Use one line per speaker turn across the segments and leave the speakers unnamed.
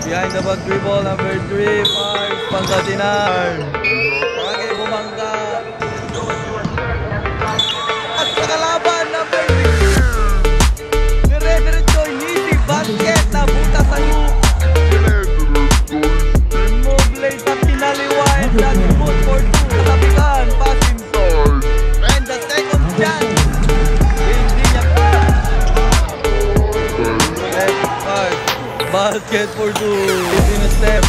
Behind the back dribble, number 3, Pars Pangasinan. Kage bumangga. At sa kalaban, number 6. Dire-diretso, easy basket na buta sa loop. Mobley sa pinaliwa and that's good for 2. Katapikan, pass inside. And the second chance. Hindi niya pa. Basket for 2. It's in a step.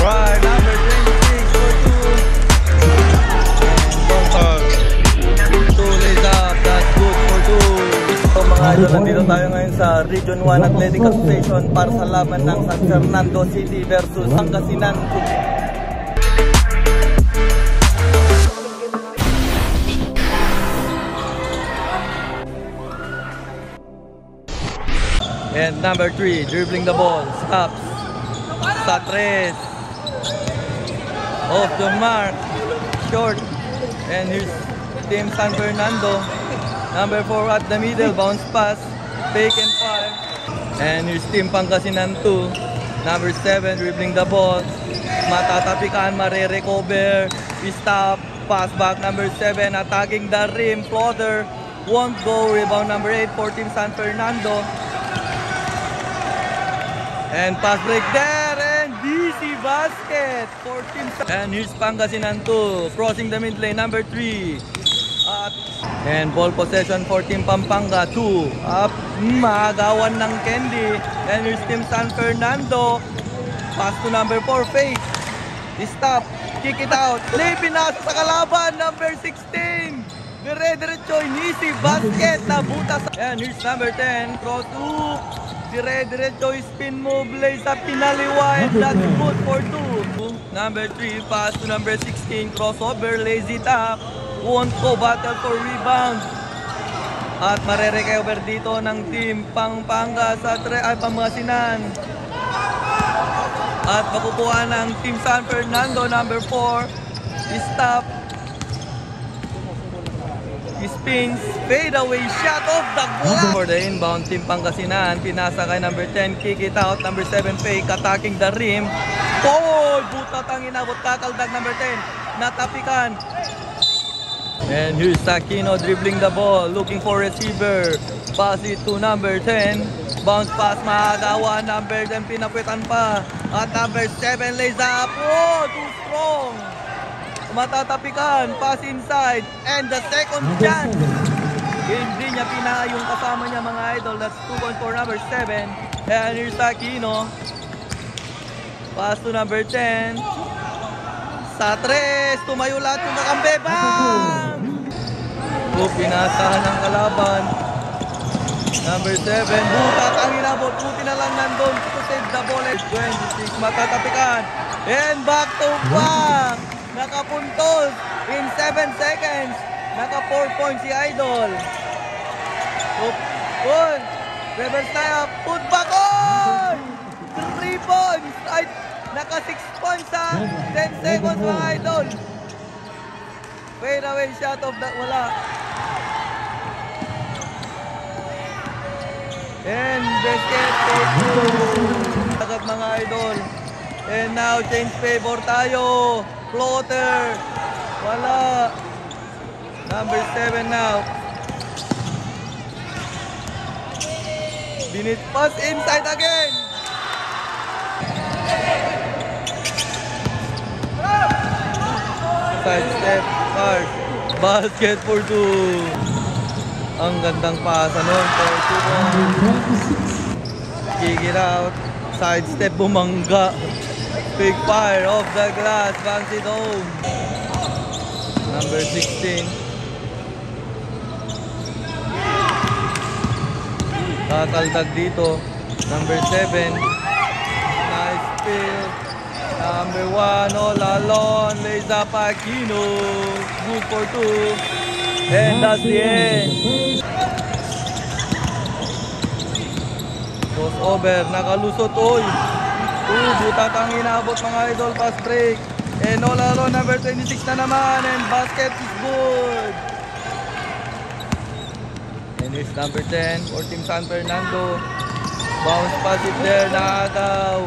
Right, number 26 for 2. And bumper. 2 lays up. That's good for 2. So mga idol, nandito tayo ngayon sa Region 1 Athletic Association para sa laban ng San Fernando City versus Pangasinan. And number 3, dribbling the ball, stops, sa 3, off the mark, short, and here's Team San Fernando. Number 4 at the middle, bounce pass, fake and fire. And here's Team Pangasinan 2. Number 7, dribbling the ball, matatapikan, mare-recover, stop, pass back, number 7, attacking the rim, floater, won't go, rebound number 8 for Team San Fernando. And pass break there, and DC basket for Team. And here's Pangasinan 2, crossing the mid lane, number 3. And ball possession for Team Pampanga 2. Up, maagawan ng Candy. And here's Team San Fernando. Pass to number 4, Faith. Stop, kick it out. Lay pinasa sa kalaban, number 16. Dire-diretso, easy basket na butas. And here's number 10, cross 2. Dire-diretso, spin move, lay sa pinaliwa, and that's good for 2. Number 3, pass to number 16, crossover, lazy tap. Won't go, battle for rebound. At mare-recover dito ng Team Pampanga sa Pangasinan. At makukuha ng Team San Fernando, number 4. Stop. Spins, fade away shot of the glass. For the inbound, Team Pangasinan, pinasa kay number 10, kick it out, number 7, fake, attacking the rim. Oh, butat ang inabot, kakaldag number 10, natapikan. And here's Aquino dribbling the ball, looking for receiver, pass it to number 10, bounce pass, maagawa, number 10, pinakwitan pa, at number 7 lays up. Oh, too strong. Matatapikan, pass inside, and the second chance. Hindi niya pina yung kasama niya mga idol. That's 2 points for number 7. And here's Aquino. Pass to number 10. Sa 3, tumayo lahat yung kakambe. Bang! Pinasahan ng kalaban. Number 7, butat ang inabot. Buti na lang nandun to save the ball. 26, matatapikan. And back to back. Nakapuntos in 7 seconds. Naka 4 points si Idol. Good. Reverse tayo. Put back on! 3 points. Naka 6 points sa 10 seconds mga Idol. Fade away shot of that. Wala. And basket take 2. Agad mga Idol. And now change favor tayo. Floater. Wala. Number 7 now. Binit pass inside again. Side step. Card. Basket for 2. Ang gandang pasa nun. For 2 points. Kick it out. Side step, bumangga. Big fire off the glass, bangs it home. Number 16. Tataltag dito. Number 7. Nice steal. Number 1, all alone. Lays up Aquino. Good for 2. And that's the end. Crossover, nakalusot. Oy. Butat ang inabot mga idol, pass break. And all alone, number 26 na naman. And basket is good. And it's number 10 for Team San Fernando. Bounce pass it there, nakagaw.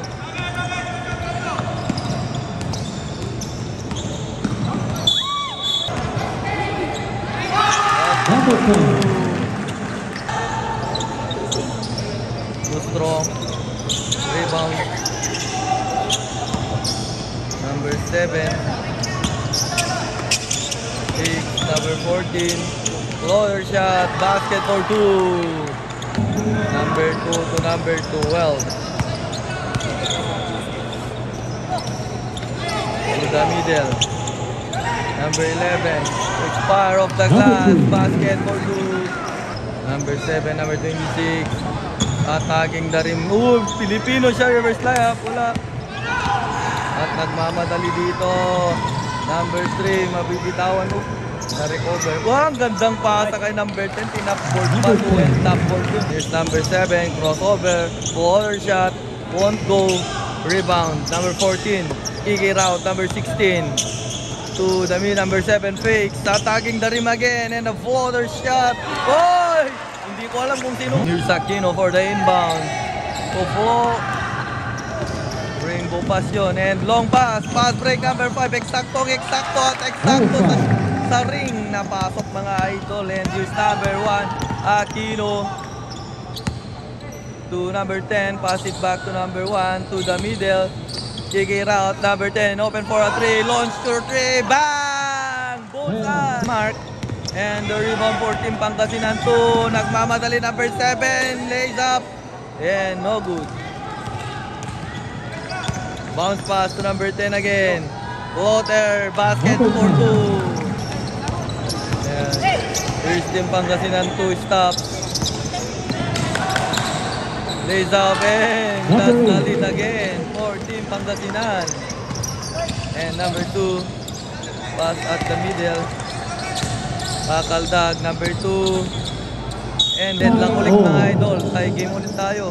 Too strong. Rebound. Number 7. 6. Number 14. Floater shot. Basket for 2. Number 2 to number 12. To the middle. Number 11. Fire off the glass. Basket for 2. Number 7. Number 26. Attacking the rim. Filipino siya. Reverse layup. Wala. At nagmamadali dito. Number 3. Mabibitawan. Na-recover. Ang gandang pasa kay number 10. Tinapboard pa to and tapboard yun. Here's number 7. Crossover. Floater shot. Won't go. Rebound. Number 14. Kiki route. Number 16. To the mid. Number 7. Fakes. Attacking the rim again. And a floater shot. Oy! Hindi ko alam kung sino. Here's Aquino for the inbound. Kofo. Rainbow pass yun. And long pass. Pass break number 5. Eksakto at eksakto sa ring. Napasok mga idol. And here's number 1. Aquino. To number 10. Pass it back to number 1. To the middle. Kiki route. Number 10. Open for a 3. Launch to 3. Bang! Bullseye! Mark. And the rebound for Team Pangasinan 2. Nagmamadali number 7. Lays up. And no good. Bounce pass to number 10 again. Floater. Basket for 2. And here's Team Pangasinan 2. Stop. Lays up. And that's the lead again for Team Pangasinan. And number 2. Pass at the middle. Kakaldag, number 2. And then lang ulit mga idol. Tie game ulit tayo.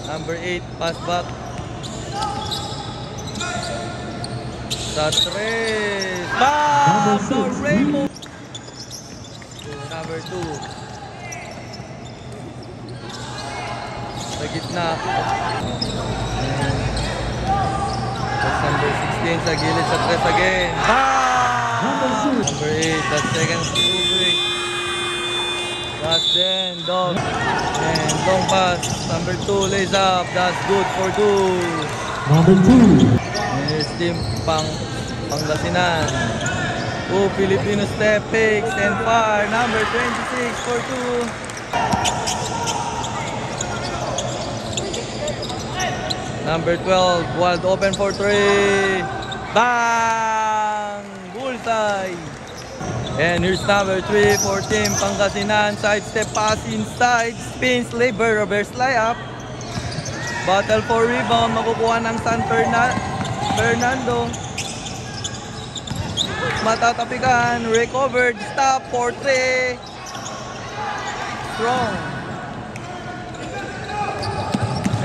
Number 8, pass back. Sa 3. Bam! The rainbow. So, number 2. Sa gitna. And that's number 16 sa gilid sa 3 again. Bam! Number 8, that's second free. That's then dog. And long pass. Number 2 lays up. That's good for 2.
Number 2.
And here's Team Pangasinan. Filipino step, fakes, and fire. Number 26 for 2. Number 12, wide open for 3. Bang! Bullseye! And here's number 3 for Team Pangasinan. Side step pass inside. Spins, labor, reverse layup. Battle for rebound. Makukuha ng San Fernando. Matatapikan. Recovered. Stop for 3. Strong.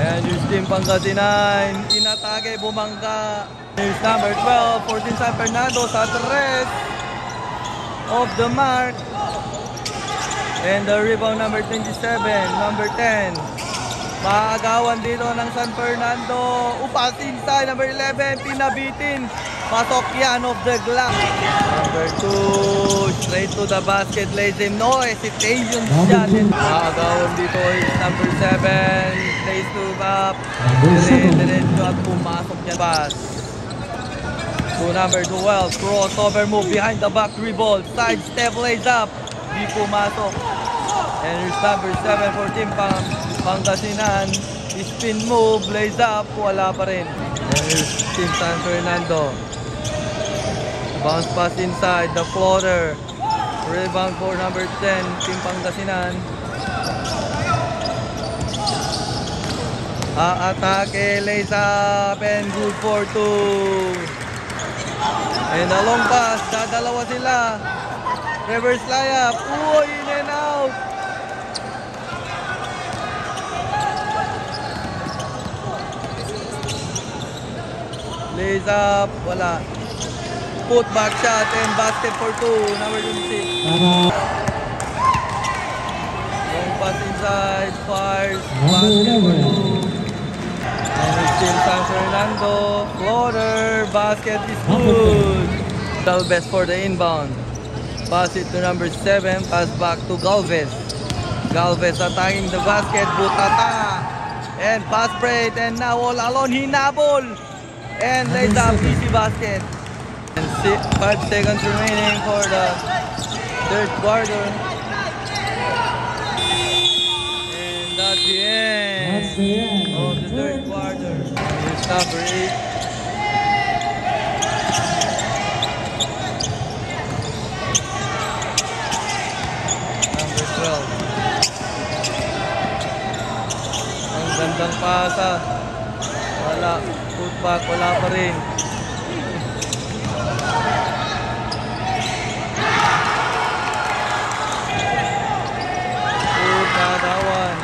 And here's Team Pangasinan. Inatake, bumangga. Here's number 12 for Team San Fernando sa 3. Off the mark. And the rebound number 27, number 10. Maagawan dito ng San Fernando. Upas inside, number 11, pinabitin. Pasok yan off the glass. Number 2, straight to the basket, lays him. No hesitation shot. Maagawan dito is number 7. Plays to up. Diretso at pumasok yan. Pass. To number 12, crossover move behind the back dribble, side step lays up, di pumasok. And here's number 7 for Team Pangasinan, spin move, lays up, wala pa rin. And here's Team San Fernando. Bounce pass inside, the floater. Rebound for number 10, Team Pangasinan. Atake, lays up, and good for 2. And a long pass, dadalawa sila. Reverse layup. In and out. Lays up, wala. Put back shot and basket for 2. Number 26. Long pass inside, fires,
Number
basket for
11.
two. And it's still San Fernando. Floater, basket is
Number
good. Galvez for the inbound. Pass it to number 7, pass back to Galvez. Galvez attacking the basket, Butata. And pass break, and now all alone, hinabol. And lays up, easy basket. And 5 seconds remaining for the third quarter. And that's the end.
That's the end.
Of the third quarter. Here's number 8. Number 12. Ang gandang pasa. Wala. Putback, wala pa rin. Nadawan.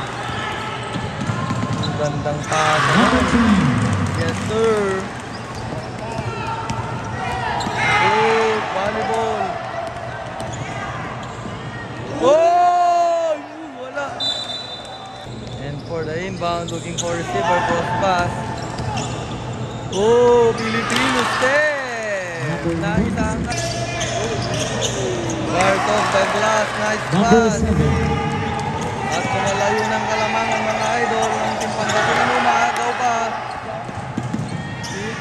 Ang gandang pasa.
Number 3.
Yes, sir. Oh, volleyball. Oh! Wala. And for the inbound, looking for receiver, cross pass. Oh, Filipino step. Nakita ang part of the glass. Nice
Number
pass.
7.
At kumalayo ng kalamangan mga idol ng Team Pangasinan, umaagaw pa.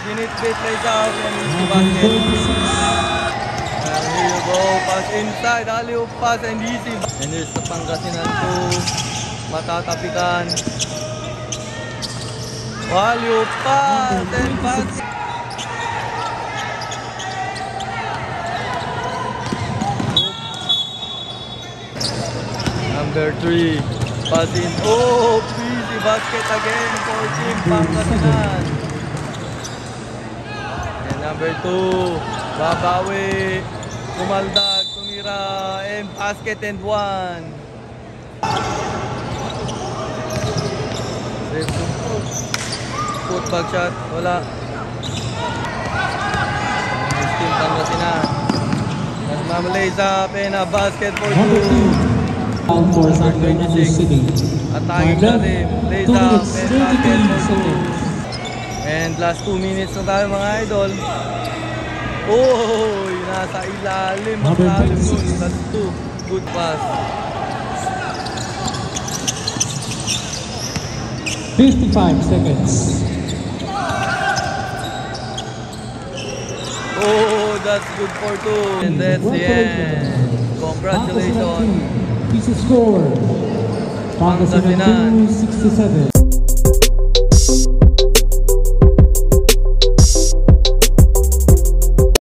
Ginit-bit right out and easy
Number
basket.
36.
And here you go, pass inside, alley-oop pass and easy. And here's the Pangasinan 2, matatapikan. Alley-oop pass and basket. Number 3, pass in. Oh, easy basket again for Team Pangasinan. And number 2, babawi, kumaldag, tumira, and basket and 1. Putback shot, wala. And Team Pangasinan. Nagmamalay sa pena, basket for
Number
2.
2. Foul for San Fernando City.
Attacking
Time
na rin.
left.
Lays
2
up
minutes,
and
33
basket for 2.
seconds.
And last 2 minutes na tayo mga idol. Oh, nasa ilalim.
Number
Malalim
26.
nun. That's 2. Good pass.
55 seconds.
Oh, that's good for 2. And that's the end. Congratulations.
Piece of score. Pangasinan
Pangasinan.
2, 67.